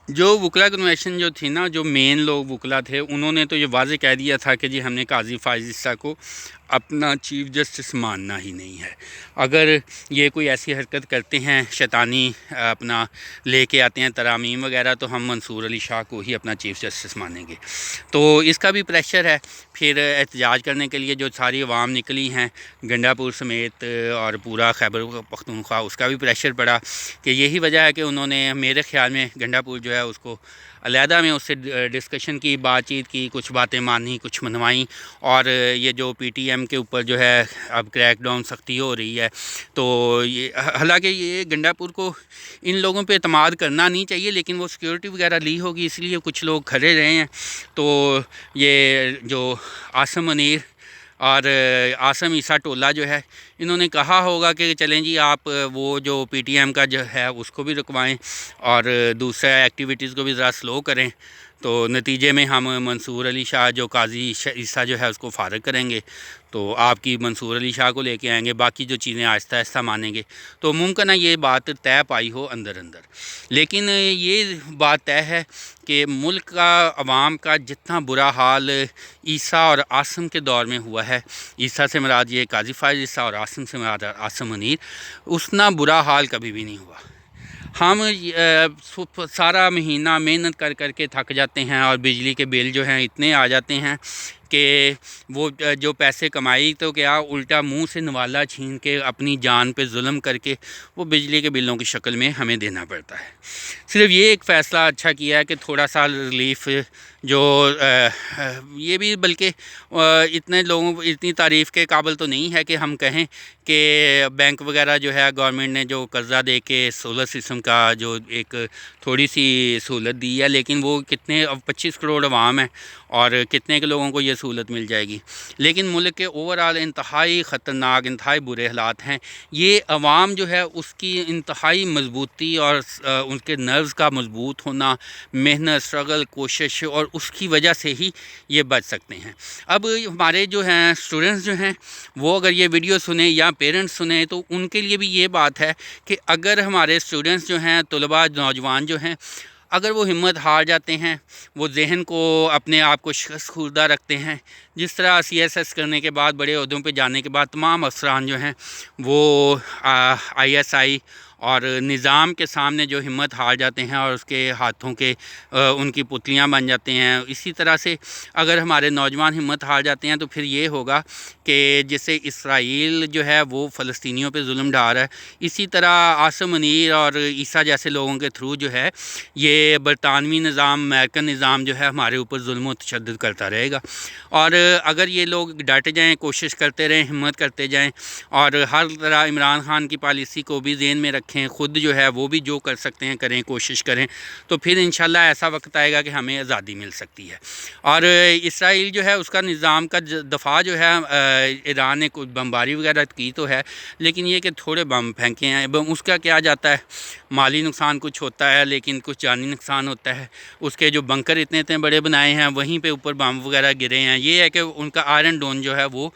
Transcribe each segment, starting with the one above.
جو وکلا کنونشن جو تھی نا، جو مین لوگ وکلا تھے، انہوں نے تو یہ واضح کہہ دیا تھا کہ جی ہم نے قاضی فائز عیسیٰ کو اپنا چیف جسٹس ماننا ہی نہیں ہے۔ اگر یہ کوئی ایسی حرکت کرتے ہیں، شیطانی اپنا لے کے آتے ہیں ترامیم وغیرہ، تو ہم منصور علی شاہ کو ہی اپنا چیف جسٹس مانیں گے۔ تو اس کا بھی پریشر ہے۔ پھر احتجاج کرنے کے لیے جو ساری عوام نکلی ہیں گنڈا پور سمیت اور پورا خیبر پختونخوا، اس کا بھی پریشر پڑا کہ یہی وجہ ہے کہ انہوں نے میرے خیال میں گنڈا پور جو ہے اس کو علیحدہ میں اس سے ڈسکشن کی، بات چیت کی، کچھ باتیں مانی، کچھ منوائیں، اور یہ جو پی ٹی ایم کے اوپر جو ہے اب کریک ڈاؤن سختی ہو رہی ہے، تو یہ حالانکہ یہ گنڈا پور کو ان لوگوں پہ اعتماد کرنا نہیں چاہیے، لیکن وہ سیکیورٹی وغیرہ لی ہوگی اس لیے کچھ لوگ کھڑے رہے ہیں۔ تو یہ جو عاصم منیر اور عاصم عیسیٰ ٹولہ جو ہے، انہوں نے کہا ہوگا کہ چلیں جی آپ وہ جو پی ٹی ایم کا جو ہے اس کو بھی رکوائیں اور دوسرے ایکٹیویٹیز کو بھی ذرا سلو کریں، تو نتیجے میں ہم منصور علی شاہ جو قاضی عیسیٰ جو ہے اس کو فارغ کریں گے، تو آپ کی منصور علی شاہ کو لے کے آئیں گے، باقی جو چیزیں آہستہ آہستہ مانیں گے۔ تو ممکن ہے یہ بات طے پائی ہو اندر اندر، لیکن یہ بات طے ہے کہ ملک کا عوام کا جتنا برا حال عیسیٰ اور عاصم کے دور میں ہوا ہے، عیسیٰ سے مراد یہ قاضی فائز عیسیٰ اور عاصم سے مراد عاصم منیر، اتنا برا حال کبھی بھی نہیں ہوا۔ ہم سارا مہینہ محنت کر کر کے تھک جاتے ہیں، اور بجلی کے بل جو ہیں اتنے آ جاتے ہیں کہ وہ جو پیسے کمائی تو کیا، الٹا منہ سے نوالا چھین کے اپنی جان پہ ظلم کر کے وہ بجلی کے بلوں کی شکل میں ہمیں دینا پڑتا ہے۔ صرف یہ ایک فیصلہ اچھا کیا ہے کہ تھوڑا سا ریلیف جو یہ بھی بلکہ اتنے لوگوں اتنی تعریف کے قابل تو نہیں ہے کہ ہم کہیں کہ بینک وغیرہ جو ہے گورنمنٹ نے جو قرضہ دے کے سولر سسٹم کا جو ایک تھوڑی سی سہولت دی ہے، لیکن وہ کتنے 25 کروڑ عوام ہیں اور کتنے کے لوگوں کو یہ سہولت مل جائے گی۔ لیکن ملک کے اوورآل انتہائی خطرناک، انتہائی برے حالات ہیں۔ یہ عوام جو ہے اس کی انتہائی مضبوطی اور ان کے نروز کا مضبوط ہونا، محنت، اسٹرگل، کوشش، اور اس کی وجہ سے ہی یہ بچ سکتے ہیں۔ اب ہمارے جو ہیں اسٹوڈنٹس جو ہیں، وہ اگر یہ ویڈیو سنیں یا پیرنٹس سنیں، تو ان کے لیے بھی یہ بات ہے کہ اگر ہمارے اسٹوڈنٹس جو ہیں، طلباء، نوجوان جو ہیں، اگر وہ ہمت ہار جاتے ہیں، وہ ذہن کو اپنے آپ کو شکست خوردہ رکھتے ہیں، جس طرح سی ایس ایس کرنے کے بعد، بڑے عہدوں پہ جانے کے بعد تمام افسران جو ہیں وہ آئی ایس آئی اور نظام کے سامنے جو ہمت ہار جاتے ہیں اور اس کے ہاتھوں کے ان کی پتلیاں بن جاتے ہیں، اسی طرح سے اگر ہمارے نوجوان ہمت ہار جاتے ہیں تو پھر یہ ہوگا کہ جیسے اسرائیل جو ہے وہ فلسطینیوں پہ ظلم ڈھا رہا ہے، اسی طرح عاصم منیر اور عیسیٰ جیسے لوگوں کے تھرو جو ہے یہ برطانوی نظام، امریکن نظام جو ہے ہمارے اوپر ظلم و تشدد کرتا رہے گا۔ اور اگر یہ لوگ ڈٹ جائیں، کوشش کرتے رہیں، ہمت کرتے جائیں، اور ہر طرح عمران خان کی پالیسی کو بھی ذہن میں رکھیں، خود جو ہے وہ بھی جو کر سکتے ہیں کریں، کوشش کریں، تو پھر انشاءاللہ ایسا وقت آئے گا کہ ہمیں آزادی مل سکتی ہے۔ اور اسرائیل جو ہے اس کا نظام کا دفاع جو ہے، ایران نے کچھ بمباری وغیرہ کی تو ہے، لیکن یہ کہ تھوڑے بم پھینکے ہیں، اس کا کیا جاتا ہے، مالی نقصان کچھ ہوتا ہے لیکن کچھ جانی نقصان ہوتا ہے۔ اس کے جو بنکر اتنے بڑے بنائے ہیں، وہیں پہ اوپر بم وغیرہ گرے ہیں، یہ ہے کہ ان کا آئرن ڈون جو ہے وہ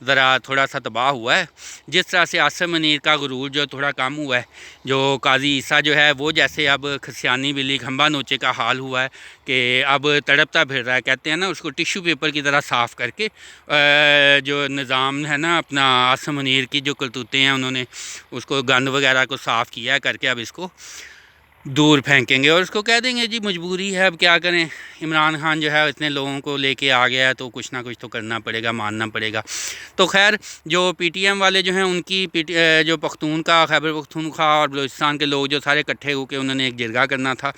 ذرا تھوڑا سا تباہ ہوا ہے۔ جس طرح سے عاصم منیر کا غرور جو تھوڑا کم ہوا ہے، جو قاضی عیسیٰ جو ہے وہ جیسے اب کھسیانی بلی کھمبا نوچے کا حال ہوا ہے کہ اب تڑپتا پھر رہا ہے، کہتے ہیں نا اس کو ٹیشو پیپر کی طرح صاف کر کے جو نظام ہے نا اپنا، عاصم منیر کی جو کرتوتیں ہیں انہوں نے اس کو گند وغیرہ کو صاف کیا ہے کر کے، اب اس کو دور پھینکیں گے اور اس کو کہہ دیں گے جی مجبوری ہے، اب کیا کریں، عمران خان جو ہے اتنے لوگوں کو لے کے آ گیا ہے تو کچھ نہ کچھ تو کرنا پڑے گا، ماننا پڑے گا۔ تو خیر جو پی ٹی ایم والے جو ہیں ان کی جو پختون کا، خیبر پختونخوا اور بلوچستان کے لوگ جو سارے اکٹھے ہو کے انہوں نے ایک جرگہ کرنا تھا،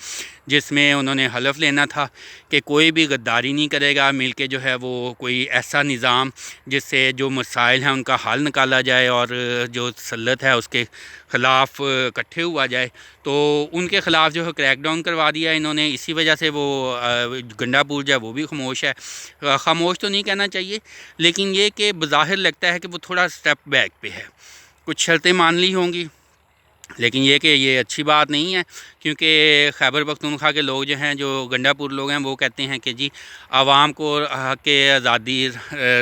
جس میں انہوں نے حلف لینا تھا کہ کوئی بھی غداری نہیں کرے گا، مل کے جو ہے وہ کوئی ایسا نظام جس سے جو مسائل ہیں ان کا حل نکالا جائے اور جو تسلط ہے اس کے خلاف اکٹھے ہوا جائے۔ تو ان کے خلاف جو ہے کریک ڈاؤن کروا دیا انہوں نے، اسی وجہ سے وہ گنڈا پور جو ہے وہ بھی خاموش ہے۔ خاموش تو نہیں کہنا چاہیے، لیکن یہ کہ بظاہر لگتا ہے کہ وہ تھوڑا سٹیپ بیک پہ ہے، کچھ شرطیں مان لی ہوں گی، لیکن یہ کہ یہ اچھی بات نہیں ہے کیونکہ خیبر پختونخوا کے لوگ جو ہیں، جو گنڈا پور لوگ ہیں، وہ کہتے ہیں کہ جی عوام کو حق کے آزادی،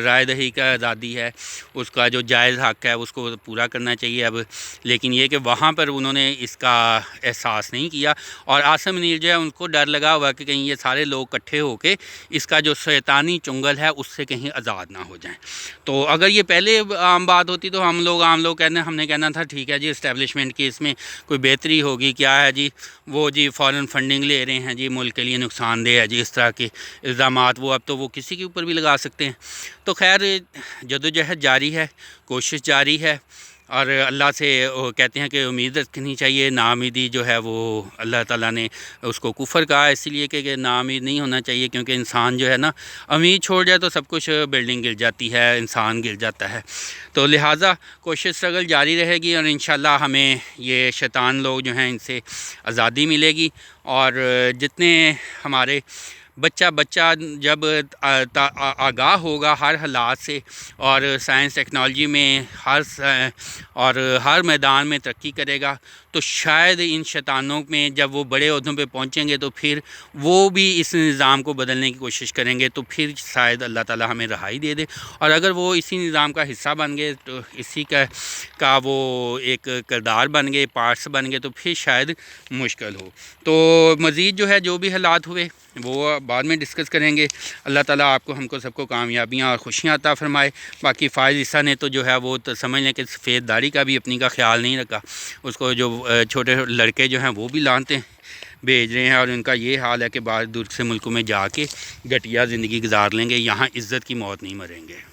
رائے دہی کا آزادی ہے، اس کا جو جائز حق ہے اس کو پورا کرنا چاہیے اب. لیکن یہ کہ وہاں پر انہوں نے اس کا احساس نہیں کیا، اور عاصم منیر جو ہے ان کو ڈر لگا ہوا کہ کہیں یہ سارے لوگ اکٹھے ہو کے اس کا جو شیطانی چنگل ہے اس سے کہیں آزاد نہ ہو جائیں. تو اگر یہ پہلے عام بات ہوتی تو عام لوگ ہم نے کہنا تھا ٹھیک ہے جی اسٹیبلشمنٹ کی اس میں کوئی بہتری ہوگی، کیا ہے جی وہ جی فارن فنڈنگ لے رہے ہیں جی، ملک کے لیے نقصان دہ ہے جی، اس طرح کے الزامات اب تو وہ کسی کے اوپر بھی لگا سکتے ہیں. تو خیر جدوجہد جاری ہے، کوشش جاری ہے، اور اللہ سے کہتے ہیں کہ امید رکھنی چاہیے. ناامیدی جو ہے وہ اللہ تعالیٰ نے اس کو کفر کہا، اس لیے کہ ناامید نہیں ہونا چاہیے، کیونکہ انسان جو ہے نا امید چھوڑ جائے تو سب کچھ بلڈنگ گر جاتی ہے، انسان گر جاتا ہے. تو لہٰذا کوشش اسٹرگل جاری رہے گی، اور انشاءاللہ ہمیں یہ شیطان لوگ جو ہیں ان سے آزادی ملے گی. اور جتنے ہمارے بچہ جب آگاہ ہوگا ہر حالات سے، اور سائنس ٹیکنالوجی میں ہر میدان میں ترقی کرے گا، تو شاید ان شیطانوں میں جب وہ بڑے عہدوں پہ پہنچیں گے تو پھر وہ بھی اس نظام کو بدلنے کی کوشش کریں گے، تو پھر شاید اللہ تعالیٰ ہمیں رہائی دے دے. اور اگر وہ اسی نظام کا حصہ بن گئے، تو اسی کا وہ ایک کردار بن گئے، پارٹس بن گئے، تو پھر شاید مشکل ہو. تو مزید جو ہے جو بھی حالات ہوئے وہ بعد میں ڈسکس کریں گے. اللہ تعالیٰ آپ کو، ہم کو، سب کو کامیابیاں اور خوشیاں عطا فرمائے. باقی فائز عیسیٰ نے تو جو ہے وہ تو سمجھ لیں کہ سفید داڑھی کا بھی اپنی کا خیال نہیں رکھا. اس کو جو چھوٹے لڑکے جو ہیں وہ بھی لانتے بھیج رہے ہیں، اور ان کا یہ حال ہے کہ باہر دوسرے ملکوں میں جا کے گھٹیا زندگی گزار لیں گے، یہاں عزت کی موت نہیں مریں گے.